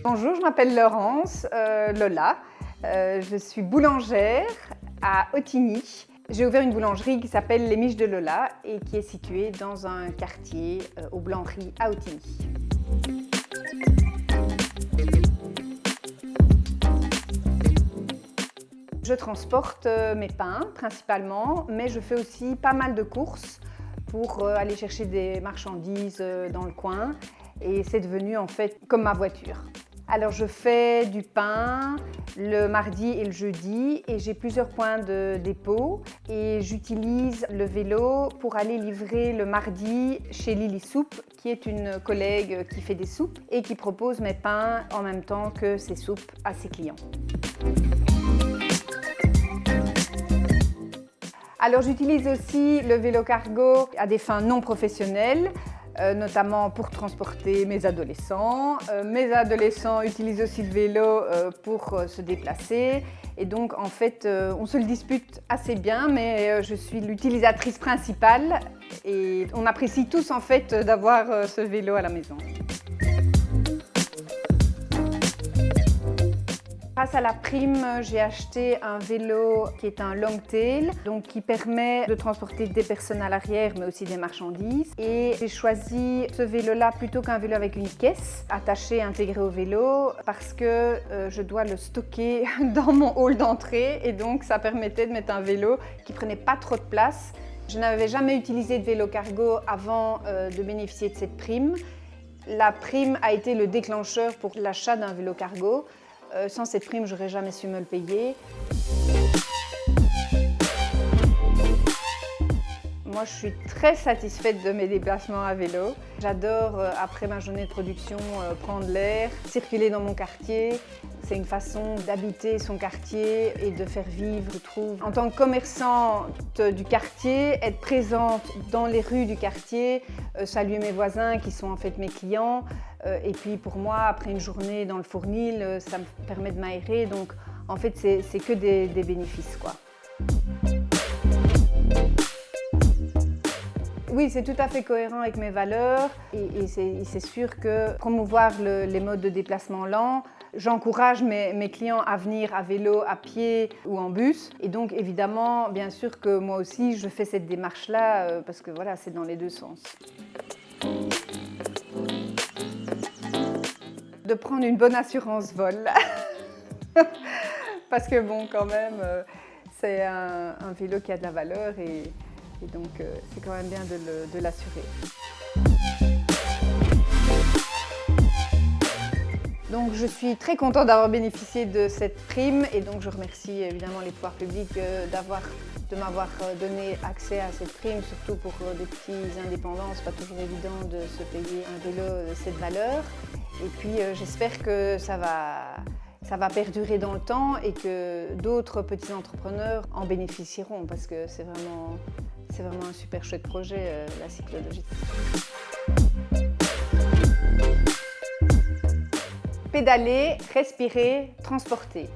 Bonjour, je m'appelle Laurence Lola. Je suis boulangère à Ottignies. J'ai ouvert une boulangerie qui s'appelle Les Miches de Lola et qui est située dans un quartier aux Blanqueries à Ottignies. Je transporte mes pains principalement, mais je fais aussi pas mal de courses pour aller chercher des marchandises dans le coin et c'est devenu en fait comme ma voiture. Alors je fais du pain le mardi et le jeudi et j'ai plusieurs points de dépôt et j'utilise le vélo pour aller livrer le mardi chez Lily Soupe qui est une collègue qui fait des soupes et qui propose mes pains en même temps que ses soupes à ses clients. Alors j'utilise aussi le vélo cargo à des fins non professionnelles, notamment pour transporter mes adolescents. Mes adolescents utilisent aussi le vélo pour se déplacer. Et donc en fait, on se le dispute assez bien, mais je suis l'utilisatrice principale et on apprécie tous en fait d'avoir ce vélo à la maison. Grâce à la prime, j'ai acheté un vélo qui est un long tail, donc qui permet de transporter des personnes à l'arrière, mais aussi des marchandises. Et j'ai choisi ce vélo-là plutôt qu'un vélo avec une caisse attachée, intégrée au vélo, parce que je dois le stocker dans mon hall d'entrée. Et donc, ça permettait de mettre un vélo qui prenait pas trop de place. Je n'avais jamais utilisé de vélo cargo avant de bénéficier de cette prime. La prime a été le déclencheur pour l'achat d'un vélo cargo. Sans cette prime, j'aurais jamais su me le payer. Moi, je suis très satisfaite de mes déplacements à vélo. J'adore, après ma journée de production, prendre l'air, circuler dans mon quartier. C'est une façon d'habiter son quartier et de faire vivre, je trouve. En tant que commerçante du quartier, être présente dans les rues du quartier, saluer mes voisins qui sont en fait mes clients. Et puis pour moi, après une journée dans le fournil, ça me permet de m'aérer. Donc en fait, c'est que des bénéfices, quoi. Oui, c'est tout à fait cohérent avec mes valeurs et c'est sûr que promouvoir les modes de déplacement lent, j'encourage mes clients à venir à vélo, à pied ou en bus. Et donc évidemment, bien sûr que moi aussi, je fais cette démarche-là parce que voilà, c'est dans les deux sens. De prendre une bonne assurance vol. Parce que bon, quand même, c'est un vélo qui a de la valeur et donc c'est quand même bien de l'assurer. Donc je suis très contente d'avoir bénéficié de cette prime et donc je remercie évidemment les pouvoirs publics de m'avoir donné accès à cette prime, surtout pour des petits indépendants, c'est pas toujours évident de se payer un vélo de cette valeur. Et puis j'espère que ça va perdurer dans le temps et que d'autres petits entrepreneurs en bénéficieront parce que c'est vraiment un super chouette projet, la cyclo-logistique. Pédaler, respirer, transporter.